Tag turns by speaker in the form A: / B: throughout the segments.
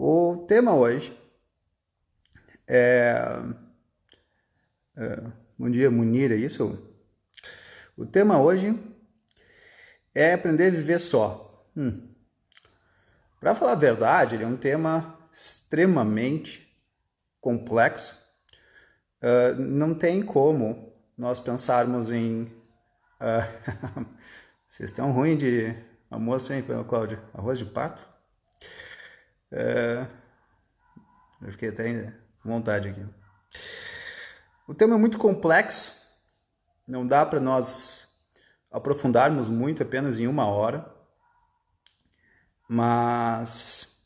A: O tema hoje é... Bom dia, Munir, é isso? O tema hoje é aprender a viver só. Para falar a verdade, ele é um tema extremamente complexo. Não tem como nós pensarmos em... Vocês estão ruins de almoço, hein, Cláudio? Arroz de pato? Eu fiquei até com vontade aqui. O tema é muito complexo, não dá para nós aprofundarmos muito apenas em 1 hora, mas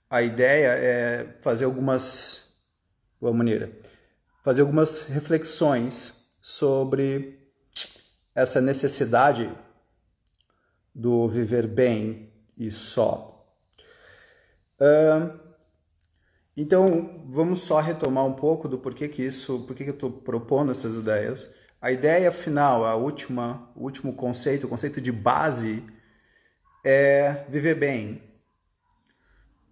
A: a ideia é fazer algumas reflexões sobre essa necessidade do viver bem e só. Então, vamos só retomar um pouco do porquê que eu estou propondo essas ideias. A ideia final, o último conceito, o conceito de base é viver bem.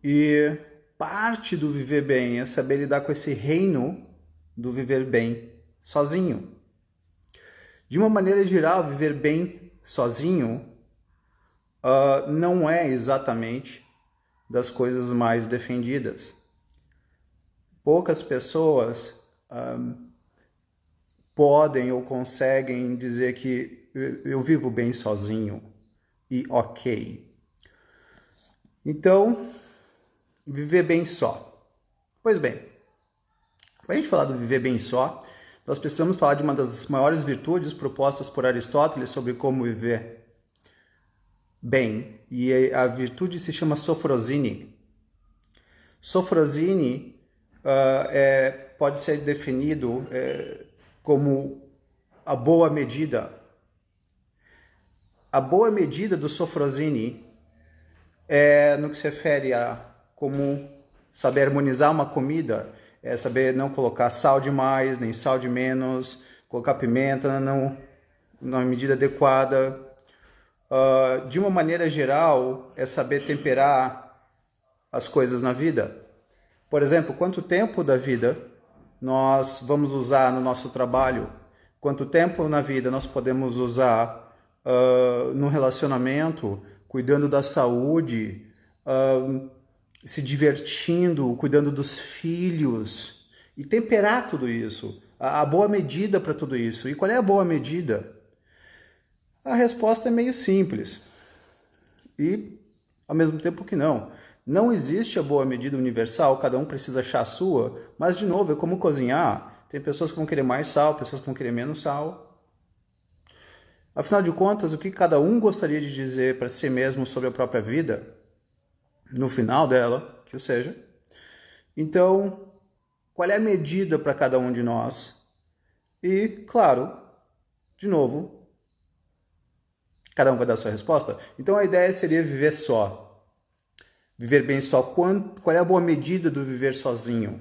A: E parte do viver bem é saber lidar com esse reino do viver bem sozinho. De uma maneira geral, viver bem sozinho não é exatamente das coisas mais defendidas. Poucas pessoas podem ou conseguem dizer que eu vivo bem sozinho e ok. Então, viver bem só. Pois bem, para a gente falar do viver bem só, nós precisamos falar de uma das maiores virtudes propostas por Aristóteles sobre como viver bem. E a virtude se chama sofrosine. Sofrosine pode ser definido como a boa medida. A boa medida do sofrosine é no que se refere a como saber harmonizar uma comida, é saber não colocar sal demais, nem sal de menos, colocar pimenta na medida adequada. De uma maneira geral, é saber temperar as coisas na vida. Por exemplo, quanto tempo da vida nós vamos usar no nosso trabalho? Quanto tempo na vida nós podemos usar no relacionamento, cuidando da saúde, se divertindo, cuidando dos filhos, e temperar tudo isso, a boa medida para tudo isso. E qual é a boa medida? A resposta é meio simples e ao mesmo tempo que não. Não existe a boa medida universal, cada um precisa achar a sua, mas de novo é como cozinhar. Tem pessoas que vão querer mais sal, pessoas que vão querer menos sal. Afinal de contas, o que cada um gostaria de dizer para si mesmo sobre a própria vida, no final dela, que seja. Então, qual é a medida para cada um de nós? E, claro, de novo, cada um vai dar a sua resposta. Então, a ideia seria viver só. Viver bem só. Qual é a boa medida do viver sozinho?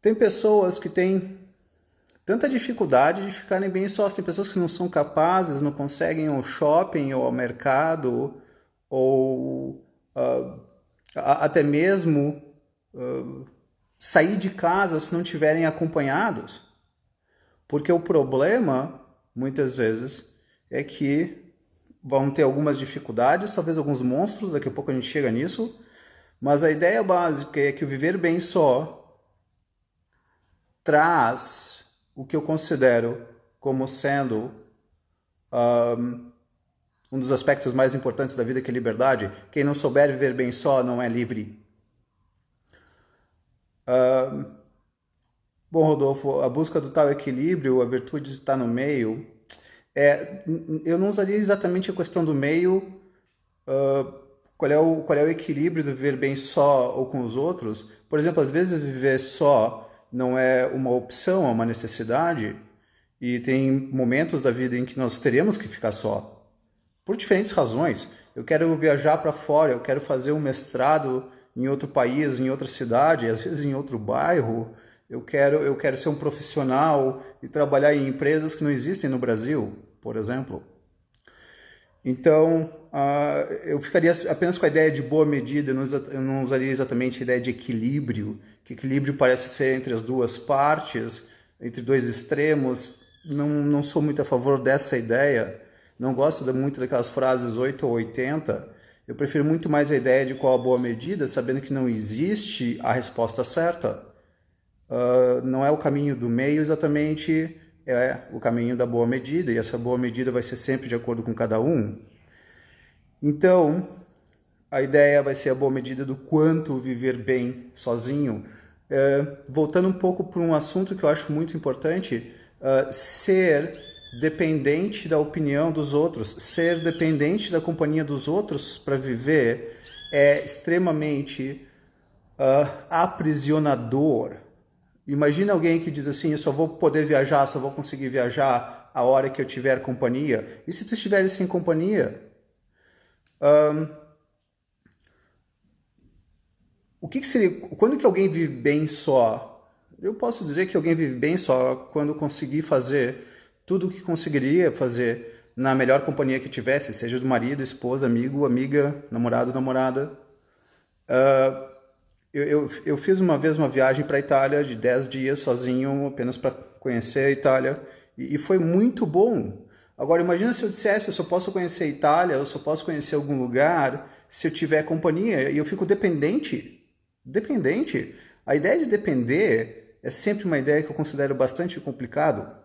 A: Tem pessoas que têm tanta dificuldade de ficarem bem sós. Tem pessoas que não são capazes, não conseguem ir ao shopping ou ao mercado, ou até mesmo sair de casa se não estiverem acompanhados. Porque o problema, muitas vezes, é que vão ter algumas dificuldades, talvez alguns monstros, daqui a pouco a gente chega nisso, mas a ideia básica é que o viver bem só traz o que eu considero como sendo um dos aspectos mais importantes da vida, que é a liberdade. Quem não souber viver bem só não é livre. Bom, Rodolfo, a busca do tal equilíbrio, a virtude está no meio. Eu não usaria exatamente a questão do meio, qual é o equilíbrio do viver bem só ou com os outros. Por exemplo, às vezes viver só não é uma opção, é uma necessidade, e tem momentos da vida em que nós teremos que ficar só, por diferentes razões. Eu quero viajar para fora, eu quero fazer um mestrado em outro país, em outra cidade, às vezes em outro bairro. Eu quero ser um profissional e trabalhar em empresas que não existem no Brasil, por exemplo. Então, eu ficaria apenas com a ideia de boa medida, eu não usaria exatamente a ideia de equilíbrio, que equilíbrio parece ser entre as duas partes, entre dois extremos. Não sou muito a favor dessa ideia, não gosto muito daquelas frases 8 ou 80. Eu prefiro muito mais a ideia de qual a boa medida, sabendo que não existe a resposta certa. Não é o caminho do meio exatamente, é o caminho da boa medida, e essa boa medida vai ser sempre de acordo com cada um. Então, a ideia vai ser a boa medida do quanto viver bem sozinho. Voltando um pouco para um assunto que eu acho muito importante, ser dependente da opinião dos outros, ser dependente da companhia dos outros para viver é extremamente aprisionador. Imagina alguém que diz assim, eu só vou poder viajar, só vou conseguir viajar a hora que eu tiver companhia. E se tu estiveres sem companhia? O que seria, quando que alguém vive bem só? Eu posso dizer que alguém vive bem só quando conseguir fazer tudo o que conseguiria fazer na melhor companhia que tivesse, seja do marido, esposa, amigo, amiga, namorado, namorada. Eu fiz uma vez uma viagem para a Itália de 10 dias sozinho, apenas para conhecer a Itália, e foi muito bom. Agora, imagina se eu dissesse, eu só posso conhecer a Itália, eu só posso conhecer algum lugar se eu tiver companhia, e eu fico dependente. Dependente. A ideia de depender é sempre uma ideia que eu considero bastante complicada.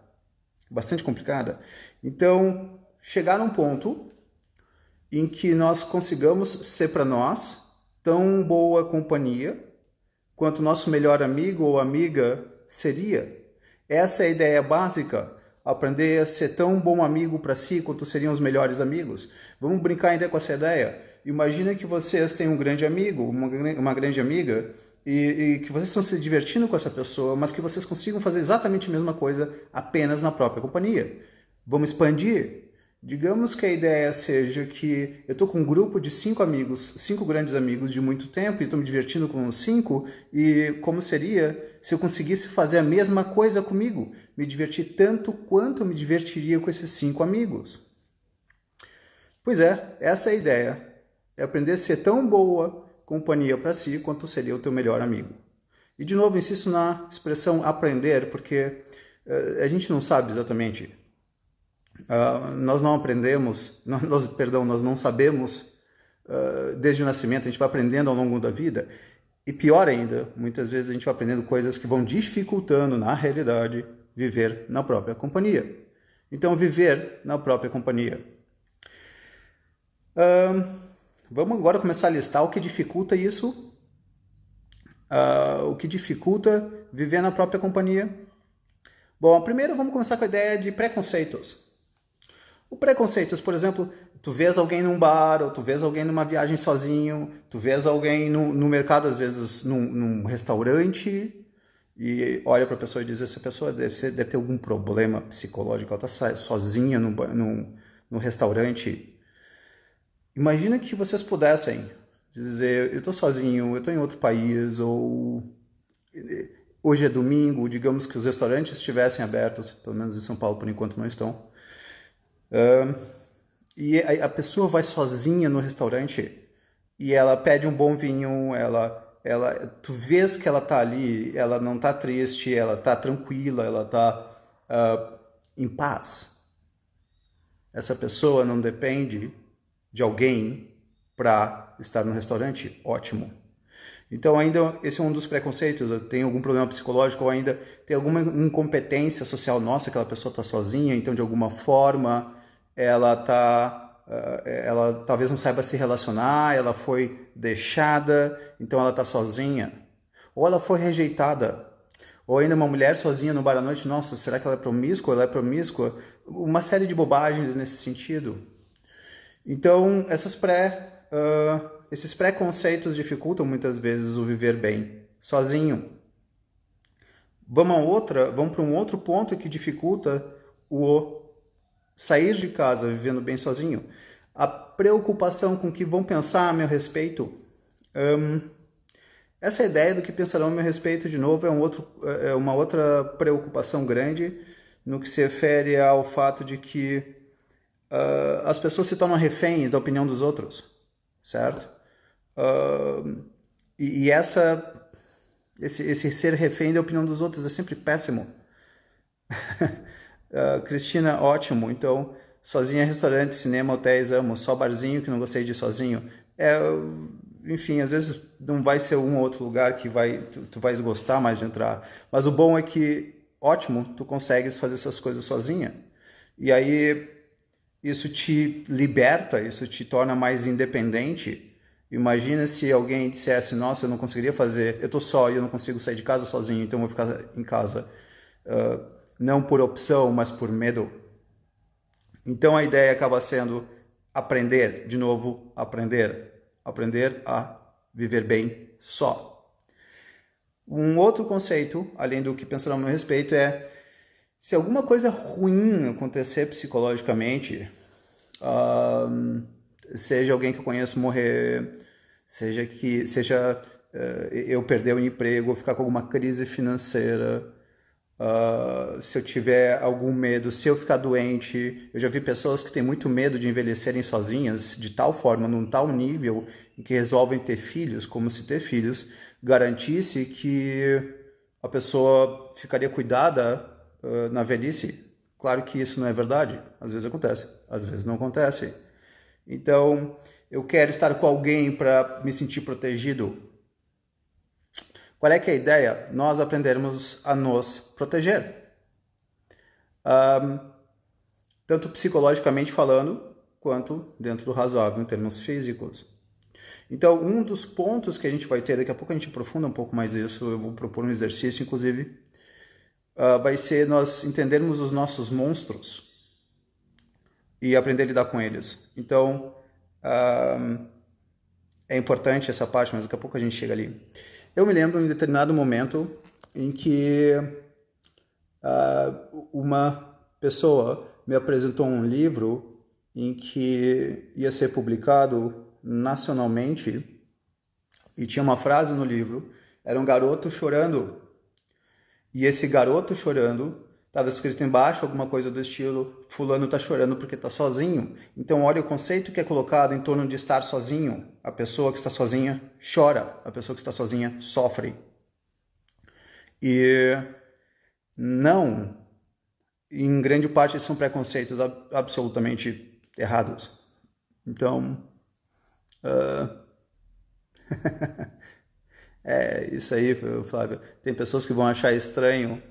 A: Então, chegar num ponto em que nós consigamos ser para nós tão boa companhia quanto nosso melhor amigo ou amiga seria. Essa é a ideia básica. Aprender a ser tão bom amigo para si quanto seriam os melhores amigos. Vamos brincar ainda com essa ideia. Imagina que vocês têm um grande amigo, uma grande amiga, e que vocês estão se divertindo com essa pessoa, mas que vocês consigam fazer exatamente a mesma coisa apenas na própria companhia. Vamos expandir. Digamos que a ideia seja que eu estou com um grupo de 5 amigos, 5 grandes amigos de muito tempo, e estou me divertindo com os 5, e como seria se eu conseguisse fazer a mesma coisa comigo? Me divertir tanto quanto eu me divertiria com esses 5 amigos. Pois é, essa é a ideia. É aprender a ser tão boa companhia para si quanto seria o teu melhor amigo. E de novo, insisto na expressão aprender, porque a gente não sabe exatamente. Nós não aprendemos, nós não sabemos desde o nascimento, a gente vai aprendendo ao longo da vida. E pior ainda, muitas vezes a gente vai aprendendo coisas que vão dificultando, na realidade, viver na própria companhia. Então, viver na própria companhia. Vamos agora começar a listar o que dificulta isso, o que dificulta viver na própria companhia. Bom, primeiro vamos começar com a ideia de preconceitos. O preconceitos, por exemplo, tu vês alguém num bar, ou tu vês alguém numa viagem sozinho, tu vês alguém no mercado, às vezes num restaurante, e olha para a pessoa e diz, essa pessoa deve ter algum problema psicológico, ela está sozinha no restaurante. Imagina que vocês pudessem dizer, eu estou sozinho, eu estou em outro país, ou hoje é domingo, digamos que os restaurantes estivessem abertos, pelo menos em São Paulo por enquanto não estão, e a pessoa vai sozinha no restaurante e ela pede um bom vinho, tu vês que ela está ali, ela não está triste, ela está tranquila, ela está em paz. Essa pessoa não depende de alguém para estar no restaurante, ótimo. Então ainda esse é um dos preconceitos, tem algum problema psicológico ou ainda tem alguma incompetência social nossa, aquela pessoa está sozinha, então de alguma forma ela talvez não saiba se relacionar, ela foi deixada, então ela está sozinha. Ou ela foi rejeitada. Ou ainda uma mulher sozinha no bar à noite, nossa, será que ela é promíscua? Ela é promíscua? Uma série de bobagens nesse sentido. Então, esses preconceitos dificultam muitas vezes o viver bem, sozinho. Vamos para um outro ponto que dificulta o sair de casa vivendo bem sozinho. A preocupação com o que vão pensar a meu respeito. Essa ideia do que pensarão a meu respeito, de novo, é uma outra preocupação grande no que se refere ao fato de que as pessoas se tornam reféns da opinião dos outros, certo? E esse ser refém da opinião dos outros é sempre péssimo. Cristina, ótimo. Então, sozinha, restaurante, cinema, hotéis, amo. Só barzinho que não gostei de ir sozinho. Enfim, às vezes não vai ser um ou outro lugar que tu vais gostar mais de entrar. Mas o bom é que, ótimo, tu consegues fazer essas coisas sozinha. E aí, isso te liberta, isso te torna mais independente. Imagina se alguém dissesse, nossa, eu não conseguiria fazer, eu tô só e eu não consigo sair de casa sozinho, então eu vou ficar em casa. Não por opção, mas por medo. Então a ideia acaba sendo aprender, de novo, aprender a viver bem só. Um outro conceito, além do que pensar a meu respeito, é se alguma coisa ruim acontecer psicologicamente, seja alguém que eu conheço morrer, seja eu perder o emprego, ou ficar com alguma crise financeira, se eu tiver algum medo, se eu ficar doente. Eu já vi pessoas que têm muito medo de envelhecerem sozinhas, de tal forma, num tal nível, em que resolvem ter filhos, como se ter filhos garantisse que a pessoa ficaria cuidada na velhice. Claro que isso não é verdade. Às vezes acontece, às vezes não acontece. Então, eu quero estar com alguém para me sentir protegido. Qual é que é a ideia? Nós aprendermos a nos proteger. Tanto psicologicamente falando, quanto dentro do razoável em termos físicos. Então, um dos pontos que a gente vai ter, daqui a pouco a gente aprofunda um pouco mais isso, eu vou propor um exercício, inclusive, vai ser nós entendermos os nossos monstros e aprender a lidar com eles. Então, é importante essa parte, mas daqui a pouco a gente chega ali. Eu me lembro em determinado momento em que uma pessoa me apresentou um livro em que ia ser publicado nacionalmente e tinha uma frase no livro, era um garoto chorando. E esse garoto chorando, estava escrito embaixo alguma coisa do estilo, fulano está chorando porque está sozinho. Então olha o conceito que é colocado em torno de estar sozinho. A pessoa que está sozinha chora, a pessoa que está sozinha sofre. E não, em grande parte são preconceitos absolutamente errados. Então, isso aí, Flávio. Tem pessoas que vão achar estranho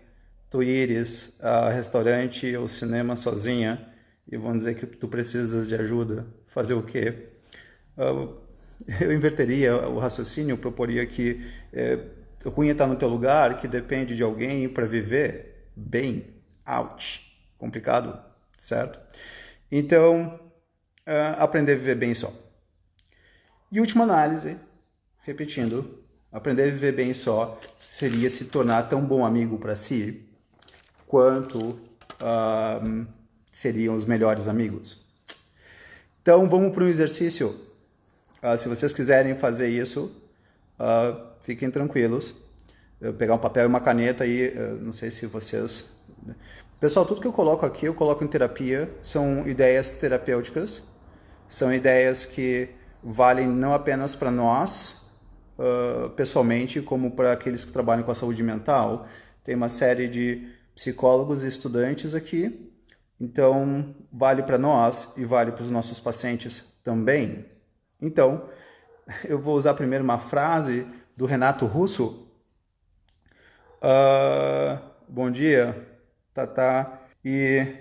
A: tu ires a restaurante ou cinema sozinha e vão dizer que tu precisas de ajuda. Fazer o quê? Eu inverteria o raciocínio, proporia que o ruim é estar no teu lugar, que depende de alguém para viver bem. Ouch. Complicado, certo? Então, aprender a viver bem só. E última análise, repetindo, aprender a viver bem só seria se tornar tão bom amigo para si quanto seriam os melhores amigos. Então, vamos para um exercício. Se vocês quiserem fazer isso, fiquem tranquilos. Eu pegar um papel e uma caneta aí, não sei se vocês... Pessoal, tudo que eu coloco aqui, eu coloco em terapia. São ideias terapêuticas. São ideias que valem não apenas para nós, pessoalmente, como para aqueles que trabalham com a saúde mental. Tem uma série de psicólogos e estudantes aqui. Então, vale para nós e vale para os nossos pacientes também. Então, eu vou usar primeiro uma frase do Renato Russo. Bom dia, Tatá. E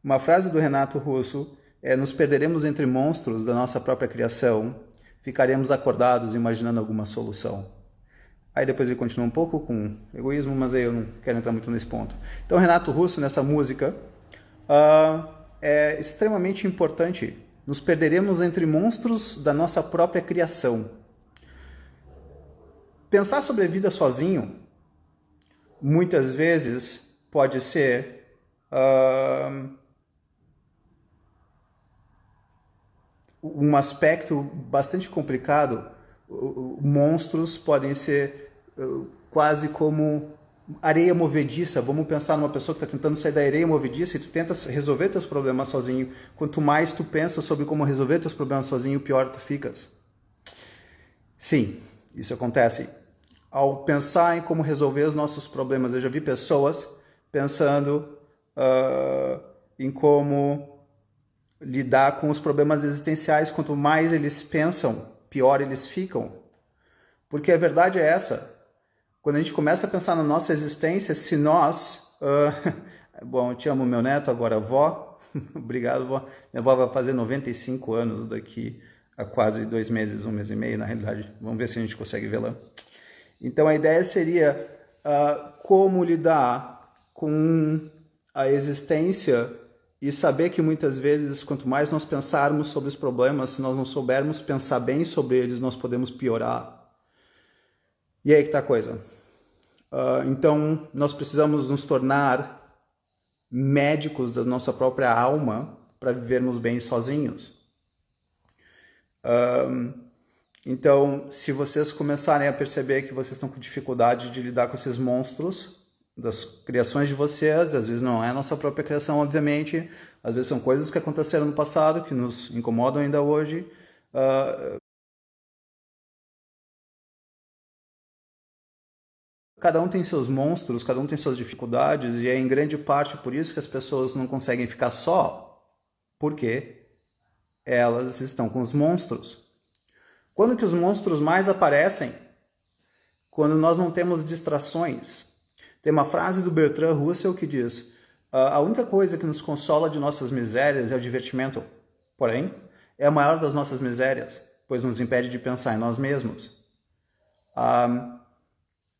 A: uma frase do Renato Russo é: nos perderemos entre monstros da nossa própria criação, ficaremos acordados imaginando alguma solução. Aí depois ele continua um pouco com egoísmo, mas aí eu não quero entrar muito nesse ponto. Então, Renato Russo, nessa música, é extremamente importante. Nos perderemos entre monstros da nossa própria criação. Pensar sobre a vida sozinho, muitas vezes, pode ser um aspecto bastante complicado. Monstros podem ser quase como areia movediça. Vamos pensar numa pessoa que está tentando sair da areia movediça e tu tenta resolver teus problemas sozinho. Quanto mais tu pensa sobre como resolver teus problemas sozinho, pior tu ficas. Sim, isso acontece. Ao pensar em como resolver os nossos problemas, eu já vi pessoas pensando em como lidar com os problemas existenciais. Quanto mais eles pensam, pior eles ficam. Porque a verdade é essa. Quando a gente começa a pensar na nossa existência, se nós... bom, eu te amo, meu neto, agora vó. Obrigado, vó. Minha avó vai fazer 95 anos daqui a quase 2 meses, 1 mês e meio, na realidade. Vamos ver se a gente consegue vê-la. Então, a ideia seria como lidar com a existência e saber que muitas vezes, quanto mais nós pensarmos sobre os problemas, se nós não soubermos pensar bem sobre eles, nós podemos piorar. E aí que está a coisa. Então, nós precisamos nos tornar médicos da nossa própria alma para vivermos bem sozinhos. Então, se vocês começarem a perceber que vocês estão com dificuldade de lidar com esses monstros das criações de vocês, às vezes não é a nossa própria criação, obviamente, às vezes são coisas que aconteceram no passado, que nos incomodam ainda hoje. Cada um tem seus monstros, cada um tem suas dificuldades, e é em grande parte por isso que as pessoas não conseguem ficar só, porque elas estão com os monstros. Quando que os monstros mais aparecem? Quando nós não temos distrações. Tem uma frase do Bertrand Russell que diz: a única coisa que nos consola de nossas misérias é o divertimento. Porém, é a maior das nossas misérias, pois nos impede de pensar em nós mesmos.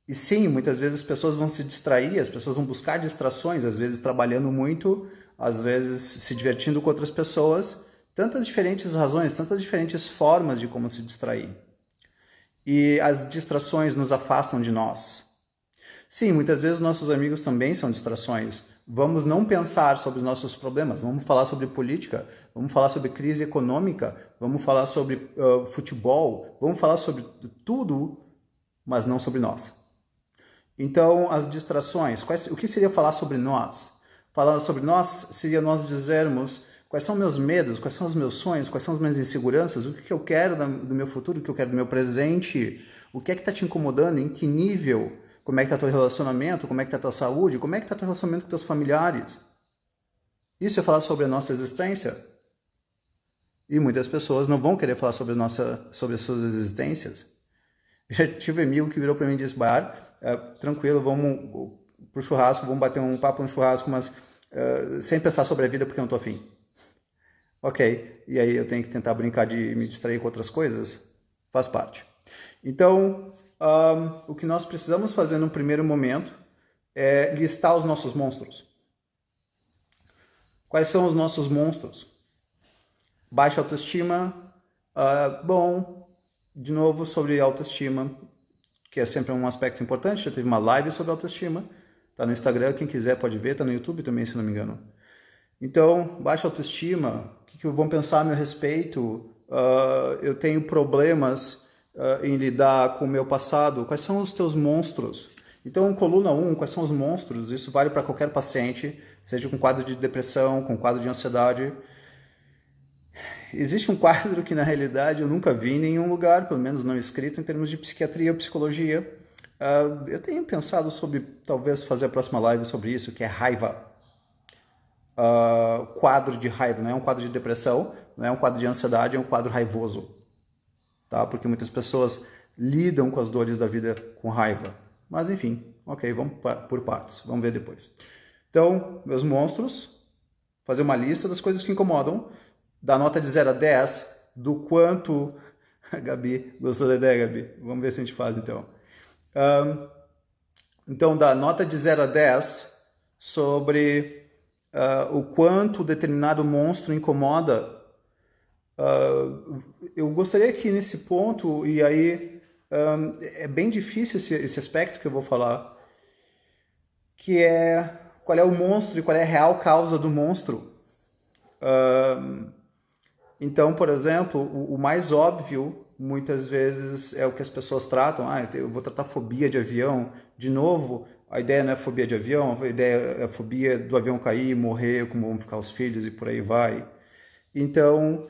A: E sim, muitas vezes as pessoas vão se distrair, as pessoas vão buscar distrações, às vezes trabalhando muito, às vezes se divertindo com outras pessoas. Tantas diferentes razões, tantas diferentes formas de como se distrair. E as distrações nos afastam de nós. Sim, muitas vezes nossos amigos também são distrações. Vamos não pensar sobre os nossos problemas, vamos falar sobre política, vamos falar sobre crise econômica, vamos falar sobre futebol, vamos falar sobre tudo, mas não sobre nós. Então, as distrações, o que seria falar sobre nós? Falar sobre nós seria nós dizermos quais são meus medos, quais são os meus sonhos, quais são as minhas inseguranças, o que eu quero do meu futuro, o que eu quero do meu presente, o que é que está te incomodando, em que nível, como é que está teu relacionamento, como é que está tua saúde, como é que está teu relacionamento com teus familiares. Isso é falar sobre a nossa existência. E muitas pessoas não vão querer falar sobre as suas existências. Já tive um amigo que virou para mim e disse: tranquilo, vamos pro churrasco, vamos bater um papo no churrasco, mas sem pensar sobre a vida porque eu não tô afim. Ok, e aí eu tenho que tentar brincar de me distrair com outras coisas? Faz parte. Então, o que nós precisamos fazer no primeiro momento é listar os nossos monstros. Quais são os nossos monstros? Baixa autoestima. De novo sobre autoestima, que é sempre um aspecto importante. Já teve uma live sobre autoestima. Tá no Instagram, quem quiser pode ver. Tá no YouTube também, se não me engano. Então, baixa autoestima. O que vão pensar a meu respeito? Eu tenho problemas em lidar com o meu passado. Quais são os teus monstros? Então, coluna 1, quais são os monstros? Isso vale para qualquer paciente, seja com quadro de depressão, com quadro de ansiedade. Existe um quadro que, na realidade, eu nunca vi em nenhum lugar, pelo menos não escrito, em termos de psiquiatria ou psicologia. Eu tenho pensado sobre, talvez, fazer a próxima live sobre isso, que é raiva. Quadro de raiva, não é um quadro de depressão, não é um quadro de ansiedade, é um quadro raivoso. Tá? Porque muitas pessoas lidam com as dores da vida com raiva. Mas, enfim, ok, vamos por partes, vamos ver depois. Então, meus monstros, fazer uma lista das coisas que incomodam, da nota de 0 a 10, do quanto... Gabi, gostou da ideia, Gabi? Vamos ver se a gente faz, então. Então, da nota de 0 a 10, sobre o quanto determinado monstro incomoda, eu gostaria que nesse ponto, e aí é bem difícil esse aspecto que eu vou falar, que é qual é o monstro e qual é a real causa do monstro. Então, por exemplo, o mais óbvio, muitas vezes, é o que as pessoas tratam. Eu vou tratar fobia de avião. De novo, A ideia não é fobia de avião, a ideia é a fobia do avião cair, morrer, como vão ficar os filhos e por aí vai. Então,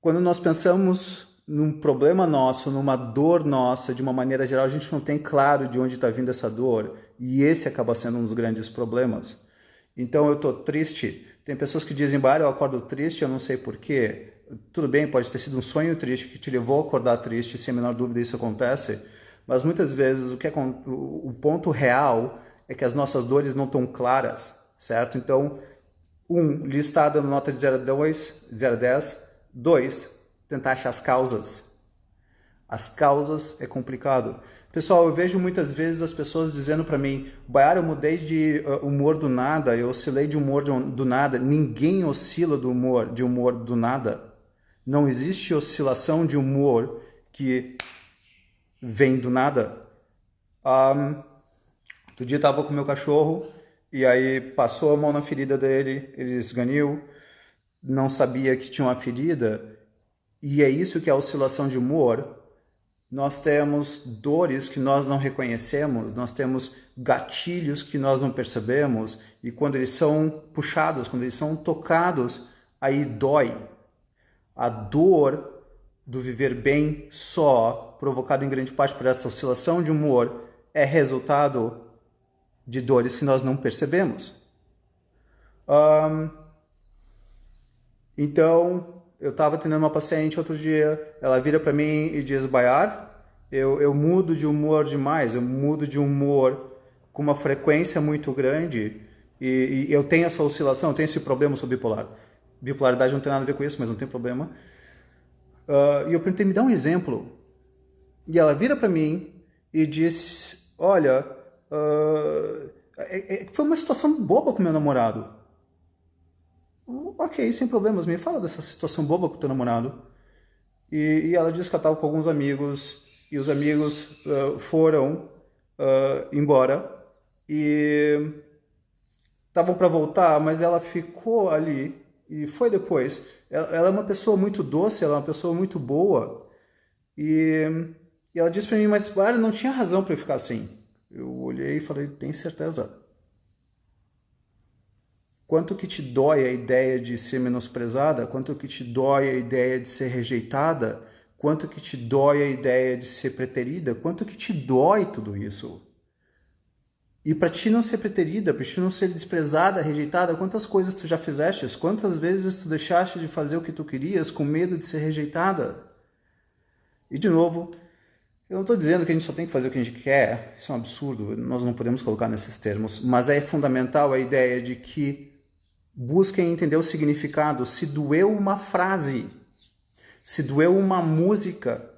A: quando nós pensamos num problema nosso, numa dor nossa, de uma maneira geral, a gente não tem claro de onde está vindo essa dor, e esse acaba sendo um dos grandes problemas. Então, eu estou triste. Tem pessoas que dizem, eu acordo triste, eu não sei porquê. Tudo bem, pode ter sido um sonho triste que te levou a acordar triste, sem a menor dúvida isso acontece, mas muitas vezes o ponto real é que as nossas dores não estão claras, certo? Então, listar dando nota de 0 a 10. 2, tentar achar as causas. As causas é complicado. Pessoal, eu vejo muitas vezes as pessoas dizendo para mim, Bayara, eu mudei de humor do nada, eu oscilei de humor do nada. Ninguém oscila de humor do nada. Não existe oscilação de humor que vem do nada. Outro dia eu estava com meu cachorro e aí passou a mão na ferida dele, ele esganiu, não sabia que tinha uma ferida, e é isso que é a oscilação de humor. Nós temos dores que nós não reconhecemos, nós temos gatilhos que nós não percebemos, e quando eles são puxados, quando eles são tocados, aí dói. A dor do viver bem só, provocado em grande parte por essa oscilação de humor, é resultado de dores que nós não percebemos. Então, eu estava atendendo uma paciente outro dia, ela vira para mim e diz, Bayar, eu mudo de humor demais, eu mudo de humor com uma frequência muito grande e eu tenho essa oscilação, eu tenho esse problema, sou bipolar. Bipolaridade não tem nada a ver com isso, mas não tem problema. E eu perguntei, me dá um exemplo. E ela vira para mim e diz, olha, foi uma situação boba com meu namorado. Ok, sem problemas, me fala dessa situação boba com o teu namorado. E ela disse que ela estava com alguns amigos e os amigos foram embora e estavam para voltar, mas ela ficou ali e foi depois. Ela é uma pessoa muito doce, ela é uma pessoa muito boa e ela disse para mim, mas não tinha razão para eu ficar assim. Eu olhei e falei, tem certeza? Quanto que te dói a ideia de ser menosprezada? Quanto que te dói a ideia de ser rejeitada? Quanto que te dói a ideia de ser preterida? Quanto que te dói tudo isso? E para ti não ser preterida, para ti não ser desprezada, rejeitada, quantas coisas tu já fizeste? Quantas vezes tu deixaste de fazer o que tu querias com medo de ser rejeitada? E de novo, eu não estou dizendo que a gente só tem que fazer o que a gente quer, isso é um absurdo, nós não podemos colocar nesses termos, mas é fundamental a ideia de que busquem entender o significado. Se doeu uma frase, se doeu uma música,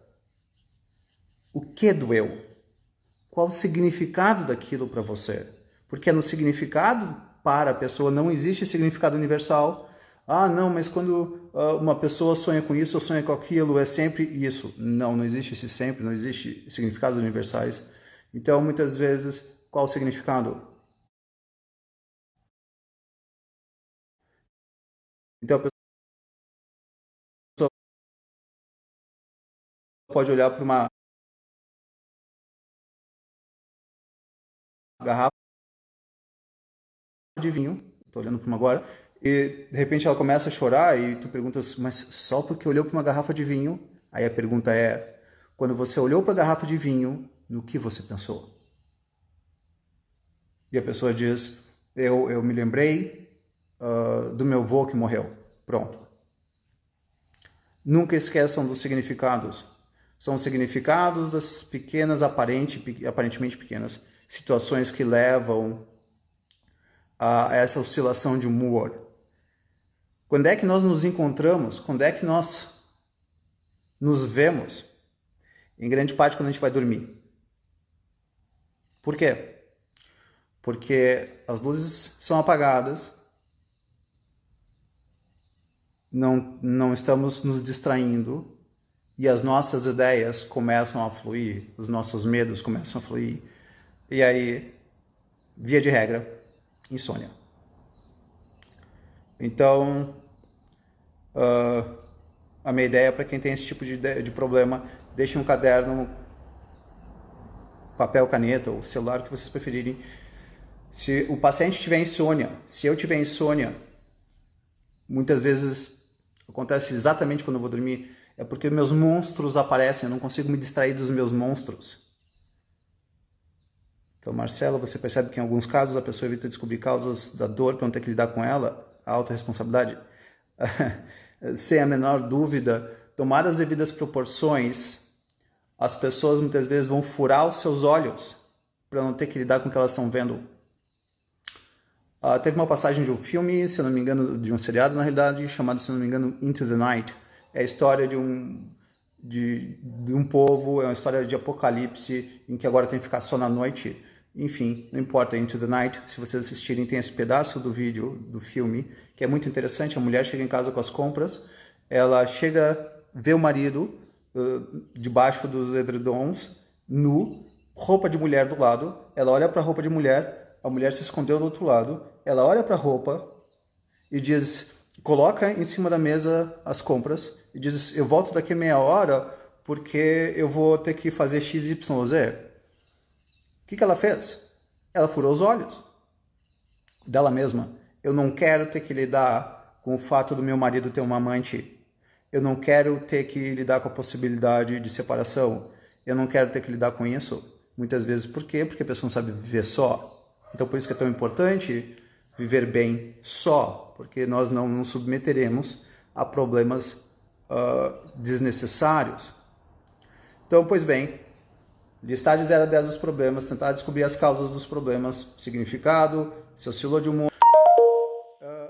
A: o que doeu? Qual o significado daquilo para você? Porque no significado para a pessoa não existe significado universal. Não, mas quando uma pessoa sonha com isso ou sonha com aquilo, é sempre isso. Não existe esse sempre, não existe significados universais. Então, muitas vezes, qual o significado? Então, a pessoa pode olhar para uma garrafa de vinho, estou olhando para uma agora, e de repente ela começa a chorar e tu perguntas, mas só porque olhou para uma garrafa de vinho? Aí a pergunta é, quando você olhou para a garrafa de vinho, no que você pensou? E a pessoa diz, eu me lembrei do meu avô que morreu. Pronto. Nunca esqueçam dos significados. São significados das pequenas, aparentemente pequenas, situações que levam a essa oscilação de humor. Quando é que nós nos encontramos? Quando é que nós nos vemos? Em grande parte quando a gente vai dormir. Por quê? Porque as luzes são apagadas, não estamos nos distraindo e as nossas ideias começam a fluir, os nossos medos começam a fluir. E aí, via de regra, insônia. Então, a minha ideia para quem tem esse tipo de problema, deixe um caderno papel, caneta ou celular, o que vocês preferirem. Se o paciente tiver insônia, se eu tiver insônia, muitas vezes acontece exatamente quando eu vou dormir, é porque meus monstros aparecem, eu não consigo me distrair dos meus monstros. Então, Marcelo, você percebe que em alguns casos a pessoa evita descobrir causas da dor para não ter que lidar com ela, a autorresponsabilidade? Sem a menor dúvida, tomar as devidas proporções, as pessoas muitas vezes vão furar os seus olhos para não ter que lidar com o que elas estão vendo. Teve uma passagem de um filme, se eu não me engano, de um seriado, na realidade, chamado, se eu não me engano, Into the Night. É a história de um povo, é uma história de apocalipse, em que agora tem que ficar só na noite. Enfim, não importa, Into the Night, se vocês assistirem, tem esse pedaço do vídeo, do filme, que é muito interessante. A mulher chega em casa com as compras, ela chega, vê o marido debaixo dos edredons, nu, roupa de mulher do lado, ela olha para a roupa de mulher, a mulher se escondeu do outro lado, ela olha para a roupa e diz, coloca em cima da mesa as compras e diz, eu volto daqui a meia hora porque eu vou ter que fazer XYZ. O que ela fez? Ela furou os olhos dela mesma. Eu não quero ter que lidar com o fato do meu marido ter uma amante. Eu não quero ter que lidar com a possibilidade de separação. Eu não quero ter que lidar com isso. Muitas vezes, por quê? Porque a pessoa não sabe viver só. Então, por isso que é tão importante viver bem só, porque nós não nos submeteremos a problemas desnecessários. Então, pois bem, listar de 0 a 10 os problemas, tentar descobrir as causas dos problemas, significado, se oscilou de humor.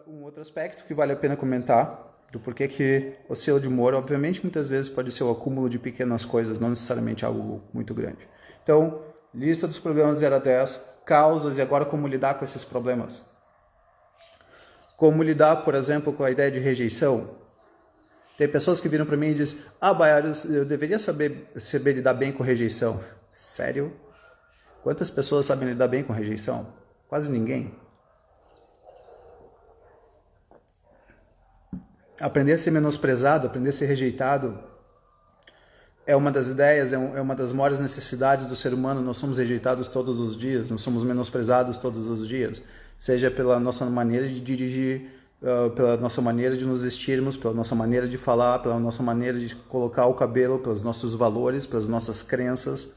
A: Um outro aspecto que vale a pena comentar, do porquê que oscila de humor, obviamente, muitas vezes pode ser o acúmulo de pequenas coisas, não necessariamente algo muito grande. Então, lista dos problemas 0 a 10, causas e agora como lidar com esses problemas. Como lidar, por exemplo, com a ideia de rejeição. Tem pessoas que viram para mim e dizem, Baiaru, eu deveria saber lidar bem com rejeição. Sério? Quantas pessoas sabem lidar bem com rejeição? Quase ninguém. Aprender a ser menosprezado, aprender a ser rejeitado, é uma das ideias, é uma das maiores necessidades do ser humano. Nós somos rejeitados todos os dias, nós somos menosprezados todos os dias, seja pela nossa maneira de dirigir, pela nossa maneira de nos vestirmos, pela nossa maneira de falar, pela nossa maneira de colocar o cabelo, pelos nossos valores, pelas nossas crenças.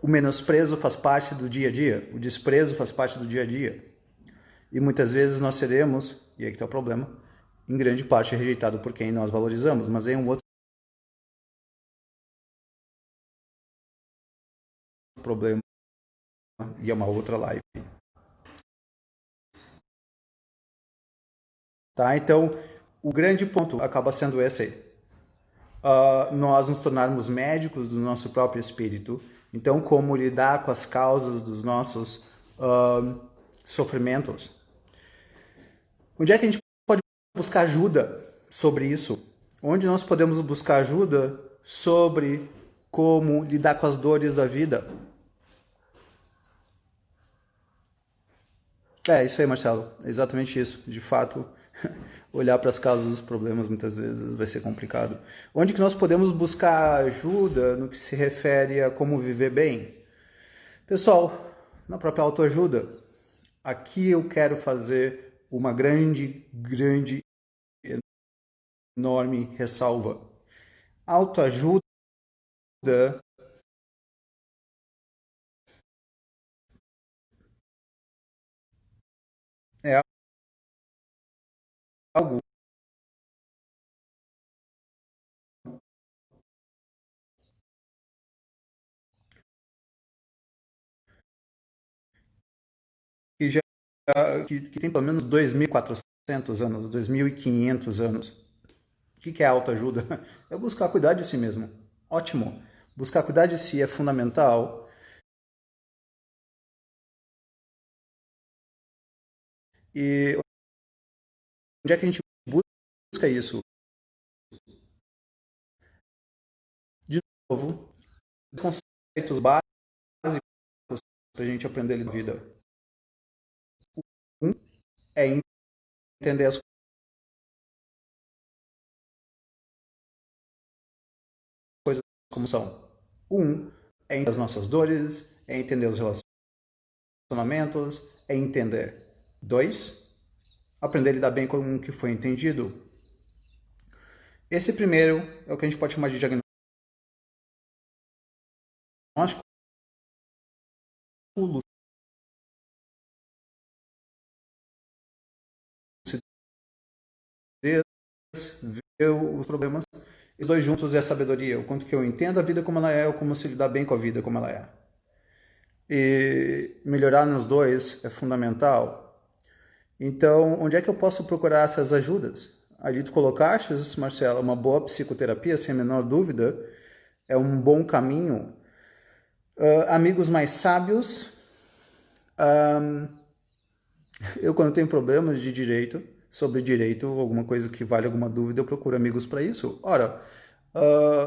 A: O menosprezo faz parte do dia a dia, o desprezo faz parte do dia a dia. E muitas vezes nós seremos, e aí que está o problema, em grande parte rejeitado por quem nós valorizamos, mas é um outro problema e é uma outra live. Tá? Então, o grande ponto acaba sendo esse aí. Nós nos tornarmos médicos do nosso próprio espírito. Então, como lidar com as causas dos nossos sofrimentos? Onde é que a gente pode buscar ajuda sobre isso? Onde nós podemos buscar ajuda sobre como lidar com as dores da vida? É isso aí, Marcelo. É exatamente isso. De fato, olhar para as causas dos problemas muitas vezes vai ser complicado. Onde que nós podemos buscar ajuda no que se refere a como viver bem? Pessoal, na própria autoajuda, aqui eu quero fazer uma grande, enorme ressalva. Autoajuda é algo que já que tem pelo menos 2.400 anos, 2.500 anos. O que é autoajuda? É buscar cuidar de si mesmo. Ótimo. Buscar cuidar de si é fundamental. E onde é que a gente busca isso? De novo, conceitos básicos para a gente aprender na vida. Um é entender as coisas como são. Um é entender as nossas dores, é entender os relacionamentos, é entender. 2, aprender a lidar bem com o que foi entendido. Esse primeiro é o que a gente pode chamar de diagnóstico ver os problemas, e 2 juntos é a sabedoria, o quanto que eu entendo a vida como ela é, ou como se lidar bem com a vida como ela é. E melhorar nos 2 é fundamental. Então, onde é que eu posso procurar essas ajudas? Ali tu colocaste, Marcelo, uma boa psicoterapia, sem a menor dúvida, é um bom caminho. Amigos mais sábios. Eu, quando tenho problemas de direito, sobre direito, alguma coisa que vale alguma dúvida, eu procuro amigos para isso. Ora,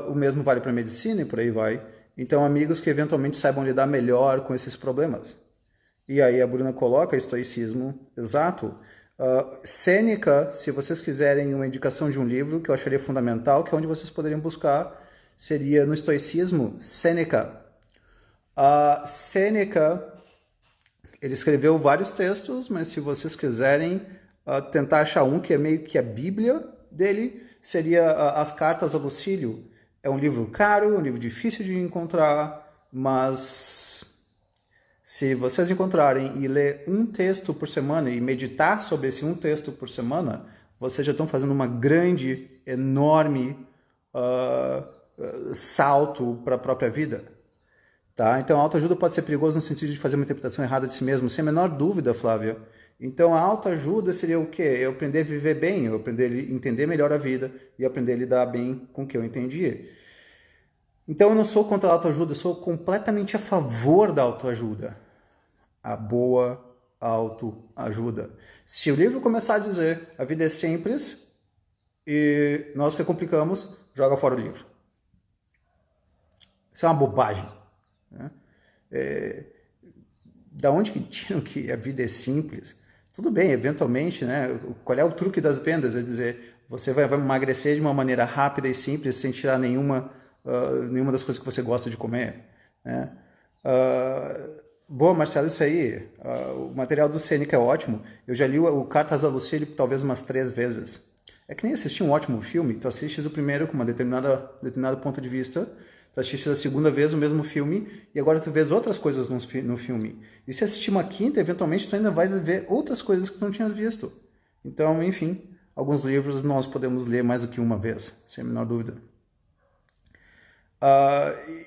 A: o mesmo vale para medicina e por aí vai. Então, amigos que eventualmente saibam lidar melhor com esses problemas. E aí a Bruna coloca estoicismo, exato. Sêneca, se vocês quiserem uma indicação de um livro que eu acharia fundamental, que é onde vocês poderiam buscar, seria no estoicismo, Sêneca. Sêneca, ele escreveu vários textos, mas se vocês quiserem tentar achar um que é meio que a Bíblia dele, seria As Cartas a Lucílio. É um livro caro, um livro difícil de encontrar, mas se vocês encontrarem e ler um texto por semana e meditar sobre esse um texto por semana, vocês já estão fazendo uma grande, enorme salto para a própria vida. Tá? Então, a autoajuda pode ser perigoso no sentido de fazer uma interpretação errada de si mesmo, sem a menor dúvida, Flávia. Então, a autoajuda seria o quê? Eu aprender a viver bem, eu aprender a entender melhor a vida e aprender a lidar bem com o que eu entendi. Então, eu não sou contra a autoajuda, eu sou completamente a favor da autoajuda. A boa autoajuda. Se o livro começar a dizer a vida é simples e nós que complicamos, joga fora o livro. Isso é uma bobagem. Né? Da onde que tiram que a vida é simples? Tudo bem, eventualmente, né? Qual é o truque das vendas? É dizer, você vai emagrecer de uma maneira rápida e simples, sem tirar nenhuma das coisas que você gosta de comer. Né? Bom, Marcelo, isso aí, o material do Sêneca é ótimo. Eu já li o Cartas a Lucílio talvez umas 3 vezes. É que nem assistir um ótimo filme, tu assistes o primeiro com uma determinado ponto de vista, tu assistes a segunda vez o mesmo filme e agora tu vês outras coisas no filme. E se assistir uma quinta, eventualmente tu ainda vais ver outras coisas que tu não tinhas visto. Então, enfim, alguns livros nós podemos ler mais do que uma vez, sem a menor dúvida.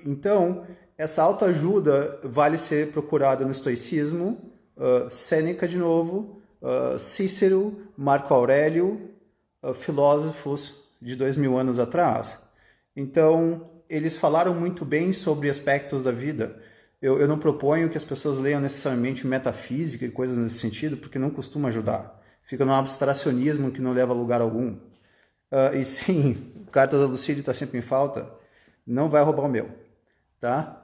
A: Então, essa autoajuda vale ser procurada no estoicismo, Sêneca de novo, Cícero, Marco Aurélio, filósofos de 2000 anos atrás. Então, eles falaram muito bem sobre aspectos da vida. Eu não proponho que as pessoas leiam necessariamente metafísica e coisas nesse sentido, porque não costuma ajudar. Fica num abstracionismo que não leva a lugar algum. E sim, Cartas a Lucílio está sempre em falta. Não vai roubar o meu, tá?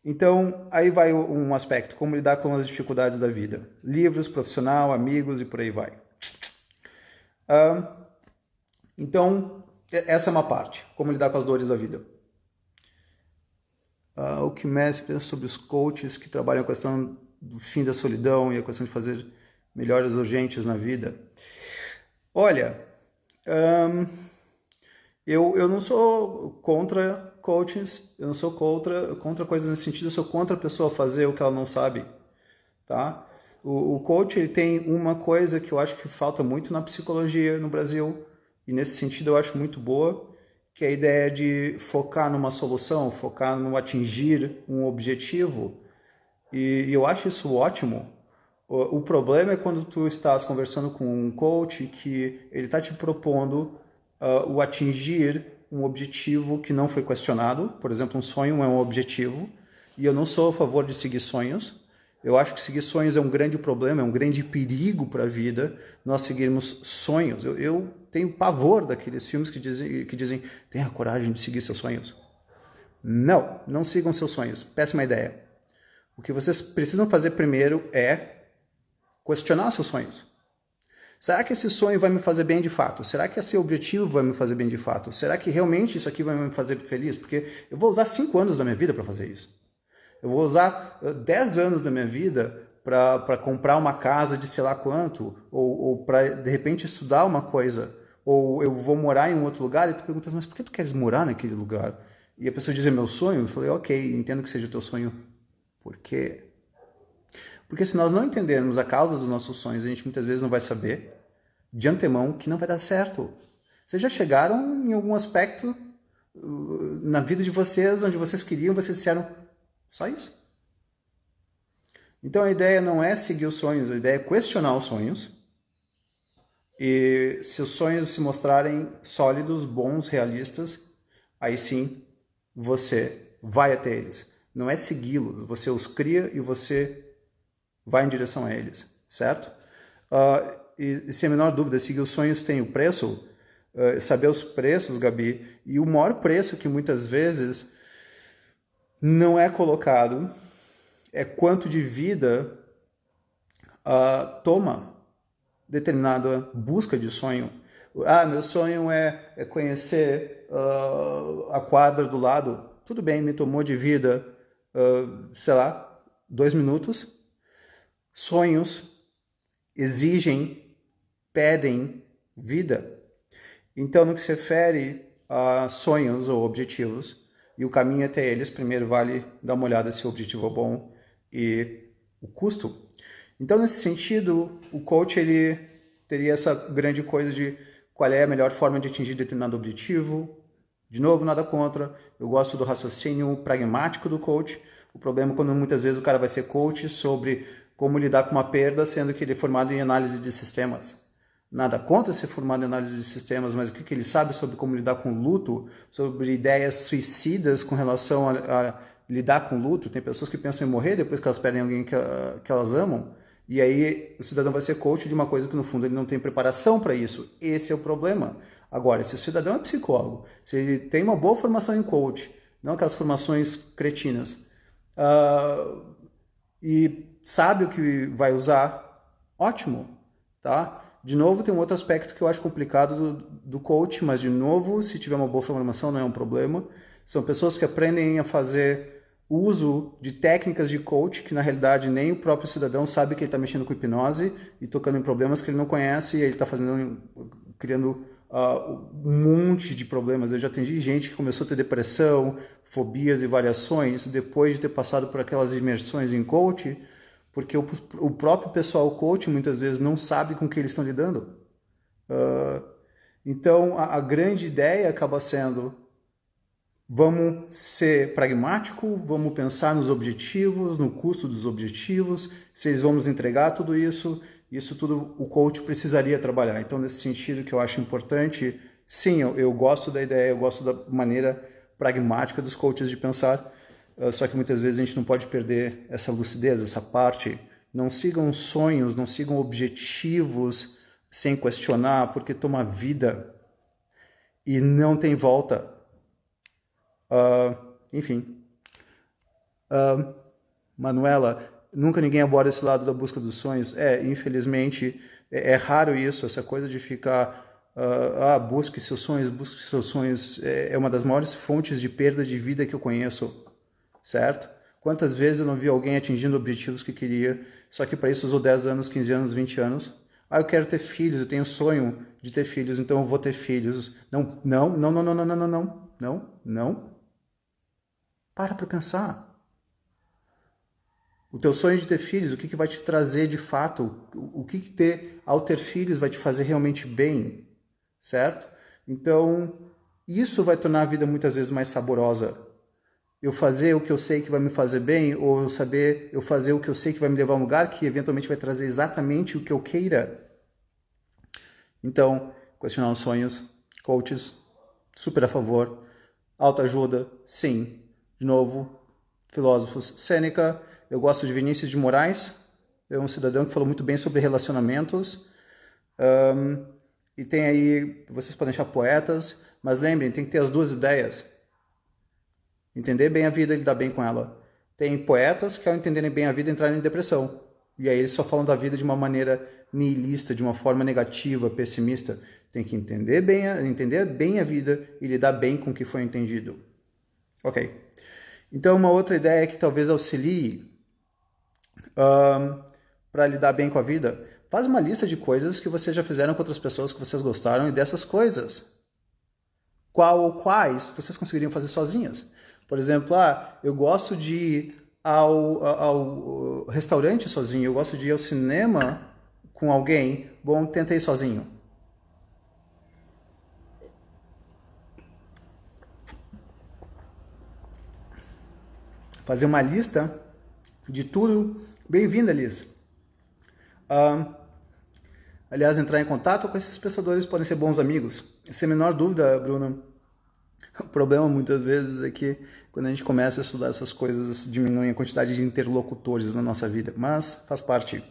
A: Então, aí vai um aspecto, como lidar com as dificuldades da vida. Livros, profissional, amigos e por aí vai. Então, essa é uma parte, como lidar com as dores da vida. O que Messi pensa sobre os coaches que trabalham a questão do fim da solidão e a questão de fazer melhores urgentes na vida. Olha, eu não sou contra coaches, eu não sou contra coisas nesse sentido, eu sou contra a pessoa fazer o que ela não sabe, tá? O coach ele tem uma coisa que eu acho que falta muito na psicologia no Brasil, e nesse sentido eu acho muito boa, que é a ideia de focar numa solução, focar no atingir um objetivo, e eu acho isso ótimo. O problema é quando tu estás conversando com um coach que ele está te propondo o atingir um objetivo que não foi questionado. Por exemplo, um sonho é um objetivo, e eu não sou a favor de seguir sonhos. Eu acho que seguir sonhos é um grande problema, é um grande perigo para a vida, nós seguirmos sonhos. Eu tenho pavor daqueles filmes que dizem tenha coragem de seguir seus sonhos. Não sigam seus sonhos. Péssima ideia. O que vocês precisam fazer primeiro é questionar seus sonhos. Será que esse sonho vai me fazer bem de fato? Será que esse objetivo vai me fazer bem de fato? Será que realmente isso aqui vai me fazer feliz? Porque eu vou usar 5 anos da minha vida para fazer isso. Eu vou usar 10 anos da minha vida para comprar uma casa de sei lá quanto, ou para, de repente, estudar uma coisa, ou eu vou morar em um outro lugar, e tu perguntas, mas por que tu queres morar naquele lugar? E a pessoa diz, é meu sonho? Eu falei, ok, entendo que seja o teu sonho. Por quê? Porque se nós não entendermos a causa dos nossos sonhos, a gente muitas vezes não vai saber de antemão que não vai dar certo. Vocês já chegaram em algum aspecto na vida de vocês, onde vocês queriam, vocês disseram só isso? Então a ideia não é seguir os sonhos, a ideia é questionar os sonhos. E se os sonhos se mostrarem sólidos, bons, realistas, aí sim você vai até eles. Não é segui-los, você os cria e você vai em direção a eles, certo? E sem a menor dúvida, seguir os sonhos tem o preço, saber os preços, Gabi, e o maior preço que muitas vezes não é colocado é quanto de vida toma determinada busca de sonho. Meu sonho é conhecer a quadra do lado. Tudo bem, me tomou de vida, sei lá, 2 minutos. Sonhos exigem, pedem vida. Então, no que se refere a sonhos ou objetivos, e o caminho até eles, primeiro vale dar uma olhada se o objetivo é bom e o custo. Então, nesse sentido, o coach ele teria essa grande coisa de qual é a melhor forma de atingir determinado objetivo. De novo, nada contra. Eu gosto do raciocínio pragmático do coach. O problema é quando muitas vezes o cara vai ser coach sobre como lidar com uma perda, sendo que ele é formado em análise de sistemas. Nada contra ser formado em análise de sistemas, mas o que ele sabe sobre como lidar com luto, sobre ideias suicidas com relação a lidar com luto. Tem pessoas que pensam em morrer depois que elas perdem alguém que elas amam. E aí o cidadão vai ser coach de uma coisa que no fundo ele não tem preparação para isso. Esse é o problema. Agora, se o cidadão é psicólogo, se ele tem uma boa formação em coach, não aquelas formações cretinas, e sabe o que vai usar, ótimo, tá? De novo, tem um outro aspecto que eu acho complicado do coach, mas de novo, se tiver uma boa formação não é um problema. São pessoas que aprendem a fazer uso de técnicas de coach que na realidade nem o próprio cidadão sabe que ele está mexendo com hipnose e tocando em problemas que ele não conhece e ele está criando um monte de problemas. Eu já atendi gente que começou a ter depressão, fobias e variações depois de ter passado por aquelas imersões em coach, porque o próprio pessoal coach muitas vezes não sabe com que eles estão lidando. Então a grande ideia acaba sendo: vamos ser pragmático, vamos pensar nos objetivos, no custo dos objetivos, se eles vão nos entregar tudo isso. Isso tudo o coach precisaria trabalhar. Então, nesse sentido que eu acho importante, sim, eu gosto da ideia, eu gosto da maneira pragmática dos coaches de pensar, só que muitas vezes a gente não pode perder essa lucidez, essa parte. Não sigam sonhos, não sigam objetivos sem questionar, porque toma vida e não tem volta. Enfim. Manuela, nunca ninguém aborda esse lado da busca dos sonhos. Infelizmente, é raro isso, essa coisa de ficar... busque seus sonhos. É uma das maiores fontes de perda de vida que eu conheço, certo? Quantas vezes eu não vi alguém atingindo objetivos que queria, só que para isso usou 10 anos, 15 anos, 20 anos. Eu quero ter filhos, eu tenho sonho de ter filhos, então eu vou ter filhos. Não. Para pensar. O teu sonho de ter filhos, o que vai te trazer de fato? O que ter ao ter filhos vai te fazer realmente bem, certo? Então, isso vai tornar a vida muitas vezes mais saborosa. Eu fazer o que eu sei que vai me fazer bem, ou eu fazer o que eu sei que vai me levar a um lugar que eventualmente vai trazer exatamente o que eu queira. Então, questionar os sonhos, coaches, super a favor. Autoajuda, sim. De novo, filósofos, Sêneca. Eu gosto de Vinícius de Moraes, é um cidadão que falou muito bem sobre relacionamentos. E tem aí, vocês podem achar poetas, mas lembrem, tem que ter as duas ideias. Entender bem a vida e lidar bem com ela. Tem poetas que, ao entenderem bem a vida, entrarem em depressão. E aí eles só falam da vida de uma maneira nihilista, de uma forma negativa, pessimista. Tem que entender bem a vida e lidar bem com o que foi entendido. Ok. Então, uma outra ideia que talvez auxilie para lidar bem com a vida, faz uma lista de coisas que vocês já fizeram com outras pessoas que vocês gostaram e dessas coisas. Qual ou quais vocês conseguiriam fazer sozinhas? Por exemplo, eu gosto de ir ao restaurante sozinho, eu gosto de ir ao cinema com alguém. Bom, tenta ir sozinho. Fazer uma lista de tudo. Bem-vinda, Liz. Aliás, entrar em contato com esses pensadores podem ser bons amigos. Sem a menor dúvida, Bruno. O problema muitas vezes é que quando a gente começa a estudar essas coisas, diminui a quantidade de interlocutores na nossa vida, mas faz parte.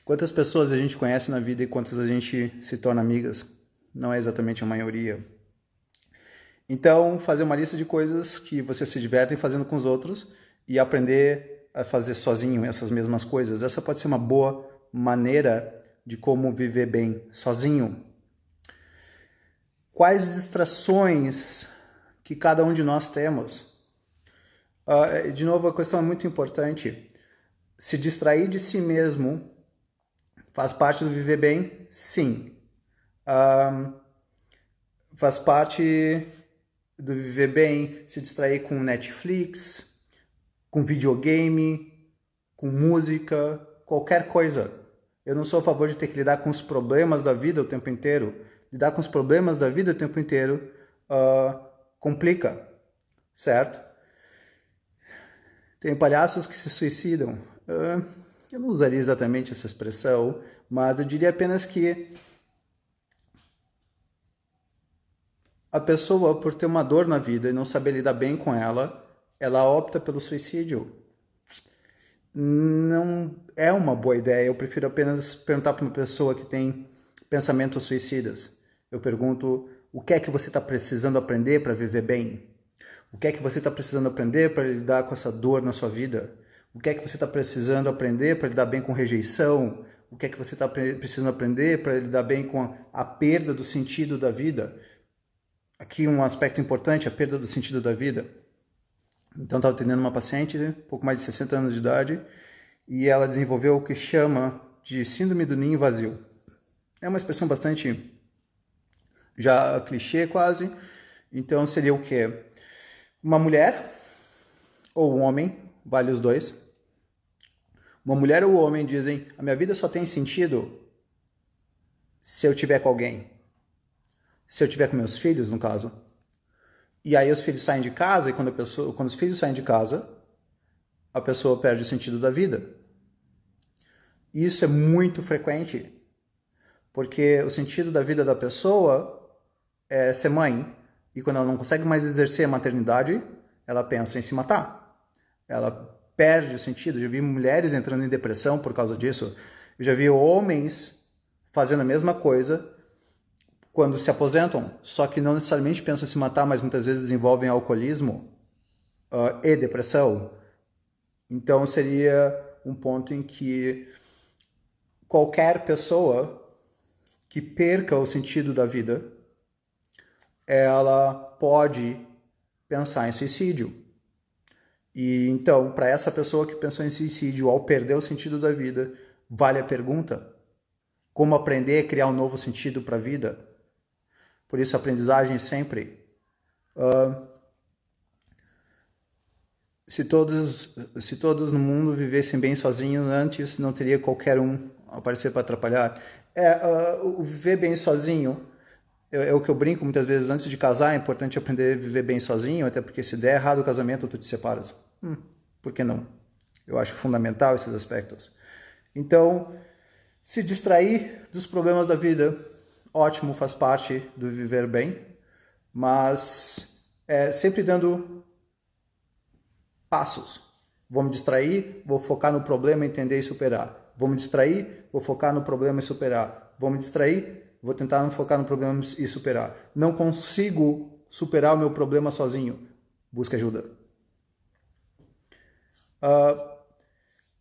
A: Quantas pessoas a gente conhece na vida e quantas a gente se torna amigas? Não é exatamente a maioria. Então, fazer uma lista de coisas que você se diverte fazendo com os outros e aprender a fazer sozinho essas mesmas coisas. Essa pode ser uma boa maneira de como viver bem sozinho. Quais distrações que cada um de nós temos? De novo, a questão é muito importante. Se distrair de si mesmo faz parte do viver bem? Sim. Faz parte do viver bem se distrair com Netflix, com videogame, com música, qualquer coisa. Eu não sou a favor de ter que lidar com os problemas da vida o tempo inteiro. Lidar com os problemas da vida o tempo inteiro complica, certo? Tem palhaços que se suicidam. Eu não usaria exatamente essa expressão, mas eu diria apenas que a pessoa, por ter uma dor na vida e não saber lidar bem com ela, ela opta pelo suicídio. Não é uma boa ideia. Eu prefiro apenas perguntar para uma pessoa que tem pensamentos suicidas. Eu pergunto, o que é que você está precisando aprender para viver bem? O que é que você está precisando aprender para lidar com essa dor na sua vida? O que é que você está precisando aprender para lidar bem com rejeição? O que é que você está precisando aprender para lidar bem com a perda do sentido da vida? Aqui um aspecto importante, a perda do sentido da vida. Então, estava atendendo uma paciente, um pouco mais de 60 anos de idade, e ela desenvolveu o que chama de síndrome do ninho vazio. É uma expressão bastante já clichê quase. Então, seria o quê? Uma mulher ou um homem, vale os dois. Uma mulher ou um homem dizem, a minha vida só tem sentido se eu tiver com alguém. Se eu tiver com meus filhos, no caso. E aí os filhos saem de casa, e quando os filhos saem de casa, a pessoa perde o sentido da vida. Isso é muito frequente, porque o sentido da vida da pessoa é ser mãe, e quando ela não consegue mais exercer a maternidade, ela pensa em se matar. Ela perde o sentido. Eu já vi mulheres entrando em depressão por causa disso. Eu já vi homens fazendo a mesma coisa quando se aposentam, só que não necessariamente pensam em se matar, mas muitas vezes desenvolvem alcoolismo e depressão. Então seria um ponto em que qualquer pessoa que perca o sentido da vida, ela pode pensar em suicídio. E então, para essa pessoa que pensou em suicídio ao perder o sentido da vida, vale a pergunta: como aprender a criar um novo sentido para a vida? Por isso, a aprendizagem sempre. Se todos no mundo vivessem bem sozinhos, antes não teria qualquer um aparecer para atrapalhar. O viver bem sozinho é o que eu brinco muitas vezes. Antes de casar, é importante aprender a viver bem sozinho, até porque se der errado o casamento, tu te separas. Por que não? Eu acho fundamental esses aspectos. Então, se distrair dos problemas da vida, ótimo, faz parte do viver bem, mas sempre dando passos. Vou me distrair, vou focar no problema, entender e superar. Vou me distrair, vou focar no problema e superar. Vou me distrair, vou tentar não focar no problema e superar. Não consigo superar o meu problema sozinho. Busque ajuda.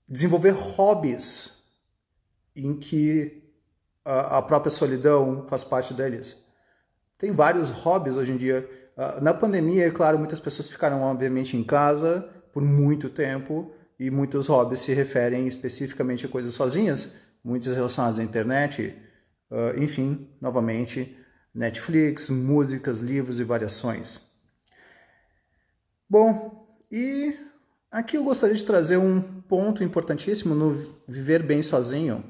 A: Desenvolver hobbies em que a própria solidão faz parte deles. Tem vários hobbies hoje em dia. Na pandemia, é claro, muitas pessoas ficaram, obviamente, em casa por muito tempo e muitos hobbies se referem especificamente a coisas sozinhas, muitas relacionadas à internet, enfim, novamente, Netflix, músicas, livros e variações. Bom, e aqui eu gostaria de trazer um ponto importantíssimo no viver bem sozinho.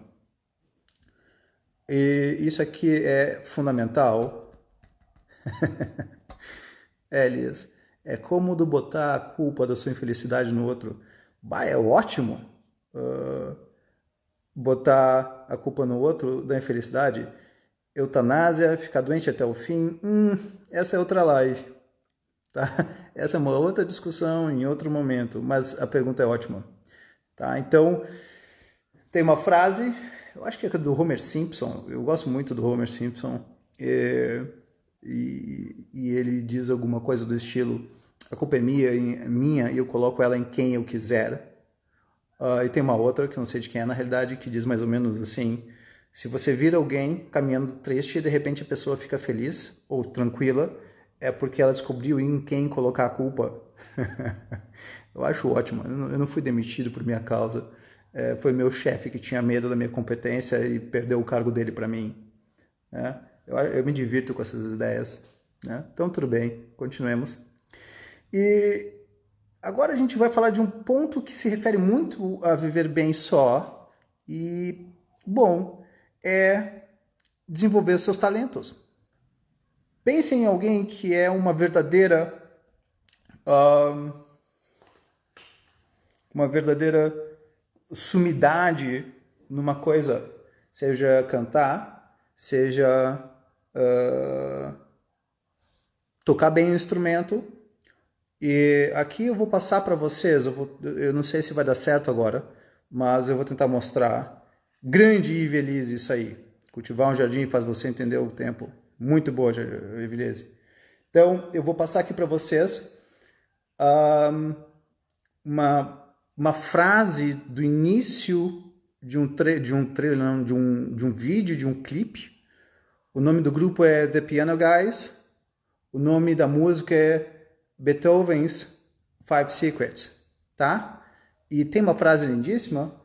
A: E isso aqui é fundamental. Elias, é cômodo botar a culpa da sua infelicidade no outro. Bah, é ótimo botar a culpa no outro da infelicidade. Eutanásia, ficar doente até o fim, essa é outra live. Tá? Essa é uma outra discussão em outro momento, mas a pergunta é ótima. Tá? Então, tem uma frase, eu acho que é do Homer Simpson, eu gosto muito do Homer Simpson, e ele diz alguma coisa do estilo: a culpa é minha e eu coloco ela em quem eu quiser. E tem uma outra, que eu não sei de quem é na realidade, que diz mais ou menos assim: se você vira alguém caminhando triste e de repente a pessoa fica feliz ou tranquila, é porque ela descobriu em quem colocar a culpa. Eu acho ótimo. Eu não fui demitido por minha causa. Foi meu chefe que tinha medo da minha competência e perdeu o cargo dele para mim. Eu me divirto com essas ideias. Então, tudo bem. Continuemos. E agora a gente vai falar de um ponto que se refere muito a viver bem só. E, bom, é desenvolver os seus talentos. Pense em alguém que é uma verdadeira sumidade numa coisa, seja cantar, seja tocar bem o instrumento. E aqui eu vou passar para vocês, eu não sei se vai dar certo agora, mas eu vou tentar mostrar. Grande Ivelise, isso aí. Cultivar um jardim faz você entender o tempo. Muito boa, Ivelise. Então, eu vou passar aqui para vocês uma frase do início de um vídeo, de um clipe. O nome do grupo é The Piano Guys. O nome da música é Beethoven's Five Secrets, tá? E tem uma frase lindíssima.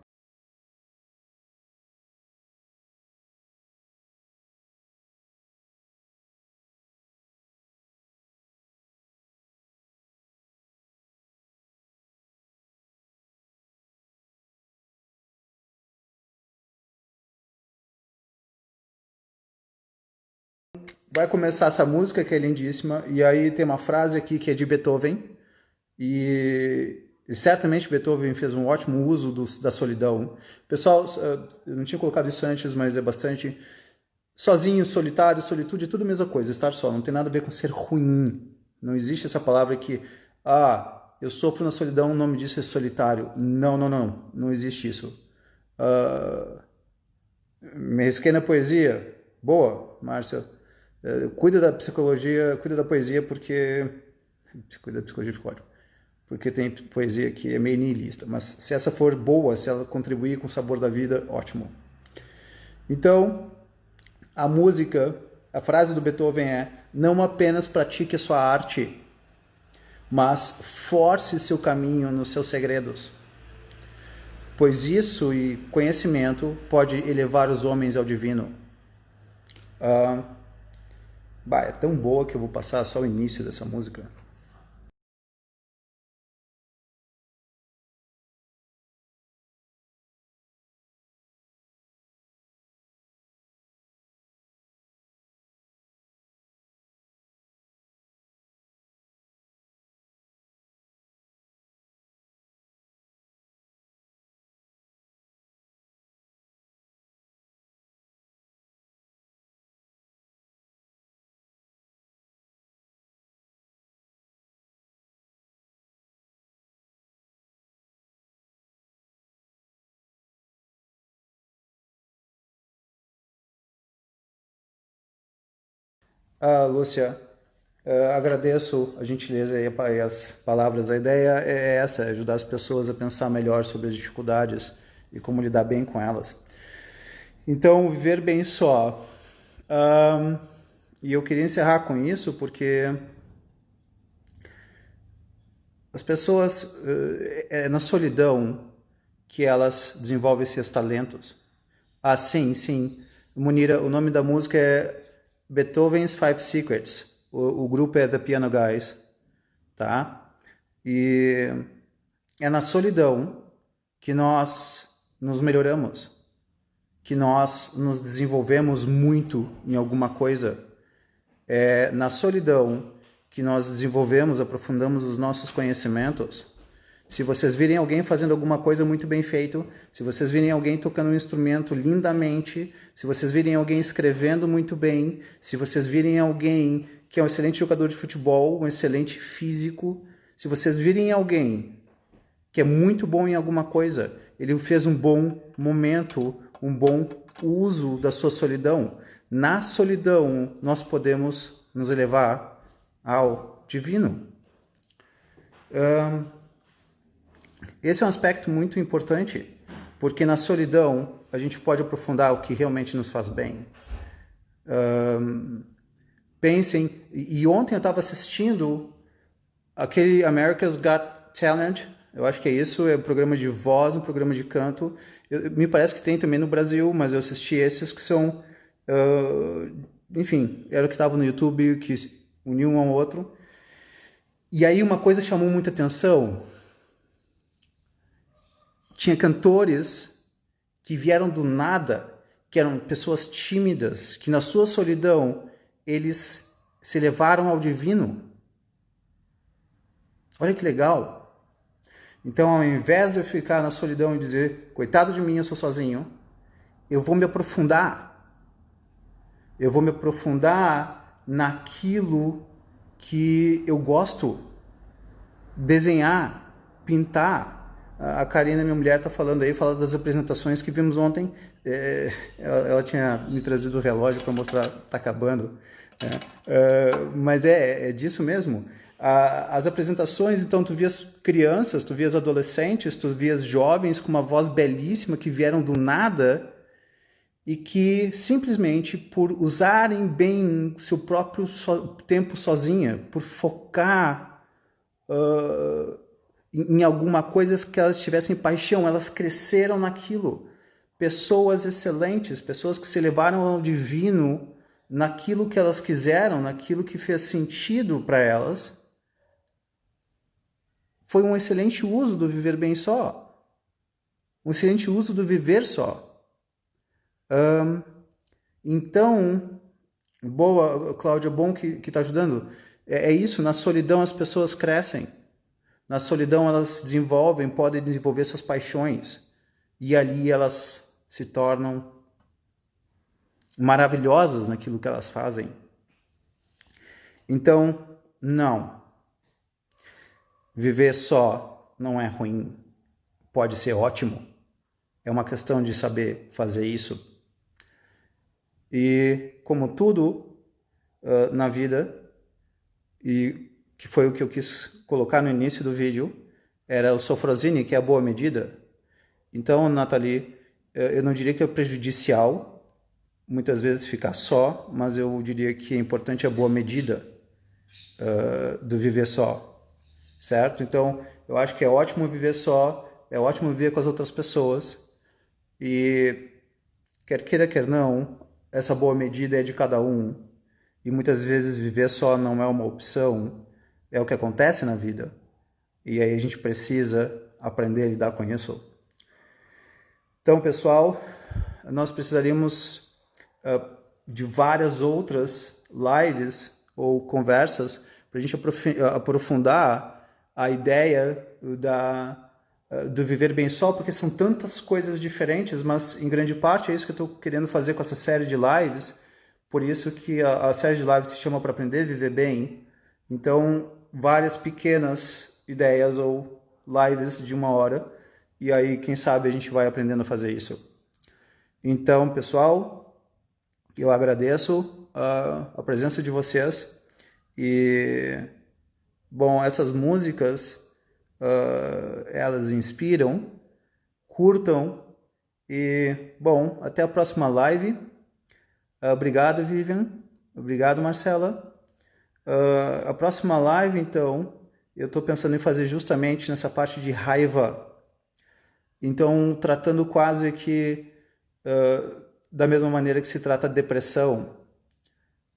A: Vai começar essa música que é lindíssima, e aí tem uma frase aqui que é de Beethoven, e certamente Beethoven fez um ótimo uso da solidão. Pessoal, eu não tinha colocado isso antes, mas é bastante sozinho, solitário, solitude, é tudo a mesma coisa, estar só, não tem nada a ver com ser ruim. Não existe essa palavra que, eu sofro na solidão, o nome disso é solitário. Não existe isso. Me risquei na poesia. Boa, Márcia. Cuida da psicologia, cuida da poesia, porque... Cuida da psicologia ficou ótimo. Porque tem poesia que é meio niilista. Mas se essa for boa, se ela contribuir com o sabor da vida, ótimo. Então, a música, a frase do Beethoven é: não apenas pratique a sua arte, mas force seu caminho nos seus segredos. Pois isso e conhecimento pode elevar os homens ao divino. É tão boa que eu vou passar só o início dessa música. Lúcia, agradeço a gentileza e as palavras. A ideia é ajudar as pessoas a pensar melhor sobre as dificuldades e como lidar bem com elas. Então, viver bem só. Ahn, e eu queria encerrar com isso porque as pessoas, é na solidão que elas desenvolvem seus talentos. Ah, sim, sim. Munira, o nome da música é Beethoven's Five Secrets. O grupo é The Piano Guys, tá? E é na solidão que nós nos melhoramos, que nós nos desenvolvemos muito em alguma coisa. É na solidão que nós desenvolvemos, aprofundamos os nossos conhecimentos. Se vocês virem alguém fazendo alguma coisa muito bem feito, se vocês virem alguém tocando um instrumento lindamente, se vocês virem alguém escrevendo muito bem, se vocês virem alguém que é um excelente jogador de futebol, um excelente físico, se vocês virem alguém que é muito bom em alguma coisa, ele fez um bom momento, um bom uso da sua solidão. Na solidão, nós podemos nos elevar ao divino. Esse é um aspecto muito importante, porque na solidão a gente pode aprofundar o que realmente nos faz bem. Pensem, e ontem eu estava assistindo aquele America's Got Talent, eu acho que é isso, é um programa de voz, um programa de canto. Me parece que tem também no Brasil, mas eu assisti esses que são, enfim, era o que estava no YouTube, que uniu um ao outro. E aí uma coisa chamou muita atenção. Tinha cantores que vieram do nada, que eram pessoas tímidas, que na sua solidão eles se levaram ao divino. Olha que legal. Então, ao invés de eu ficar na solidão e dizer, coitado de mim, eu sou sozinho, eu vou me aprofundar. Eu vou me aprofundar naquilo que eu gosto. Desenhar, pintar. A Karina, minha mulher, está falando aí, fala das apresentações que vimos ontem. Ela tinha me trazido o relógio para mostrar, está acabando. Mas é disso mesmo. As apresentações, então, tu vias crianças, tu vias adolescentes, tu vias jovens com uma voz belíssima que vieram do nada e que simplesmente por usarem bem seu próprio tempo sozinha, por focar em alguma coisa que elas tivessem paixão, elas cresceram naquilo. Pessoas excelentes, pessoas que se levaram ao divino naquilo que elas quiseram, naquilo que fez sentido para elas. Foi um excelente uso do viver bem só. Um excelente uso do viver só. Então, boa, Cláudia, bom que está ajudando. É isso, na solidão as pessoas crescem. Na solidão elas desenvolvem, podem desenvolver suas paixões. E ali elas se tornam maravilhosas naquilo que elas fazem. Então, não. Viver só não é ruim. Pode ser ótimo. É uma questão de saber fazer isso. E como tudo na vida, e que foi o que eu quis colocar no início do vídeo, era o Sofrosine, que é a boa medida. Então, Nathalie, eu não diria que é prejudicial, muitas vezes ficar só, mas eu diria que é importante a boa medida do viver só. Certo? Então, eu acho que é ótimo viver só, é ótimo viver com as outras pessoas e quer queira, quer não, essa boa medida é de cada um e muitas vezes viver só não é uma opção, é o que acontece na vida e aí a gente precisa aprender a lidar com isso. Então, pessoal, nós precisaríamos de várias outras lives ou conversas para a gente aprofundar a ideia do viver bem só, porque são tantas coisas diferentes, mas em grande parte é isso que eu estou querendo fazer com essa série de lives, por isso que a série de lives se chama Para Aprender a Viver Bem. Então, várias pequenas ideias ou lives de 1 hora, e aí, quem sabe, a gente vai aprendendo a fazer isso. Então, pessoal, eu agradeço a presença de vocês e... Bom, essas músicas, elas inspiram, curtam E, bom, até a próxima live. Obrigado, Vivian. Obrigado, Marcela. A próxima live, então, eu estou pensando em fazer justamente nessa parte de raiva. Então, tratando quase que da mesma maneira que se trata de depressão.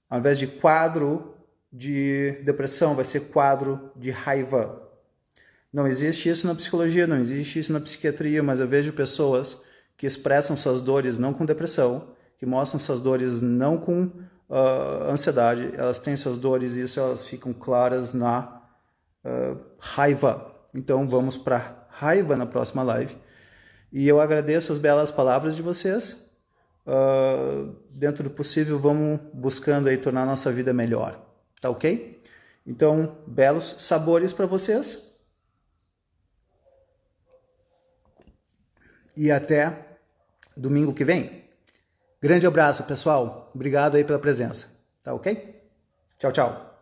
A: Ao invés de quadro de depressão, vai ser quadro de raiva. Não existe isso na psicologia, não existe isso na psiquiatria, mas eu vejo pessoas que expressam suas dores não com depressão, que mostram suas dores não com ansiedade, elas têm suas dores e isso elas ficam claras na raiva. Então vamos para raiva na próxima live. E eu agradeço as belas palavras de vocês. Dentro do possível, vamos buscando aí tornar a nossa vida melhor. Tá ok? Então, belos sabores para vocês. E até domingo que vem. Grande abraço, pessoal. Obrigado aí pela presença. Tá ok? Tchau, tchau.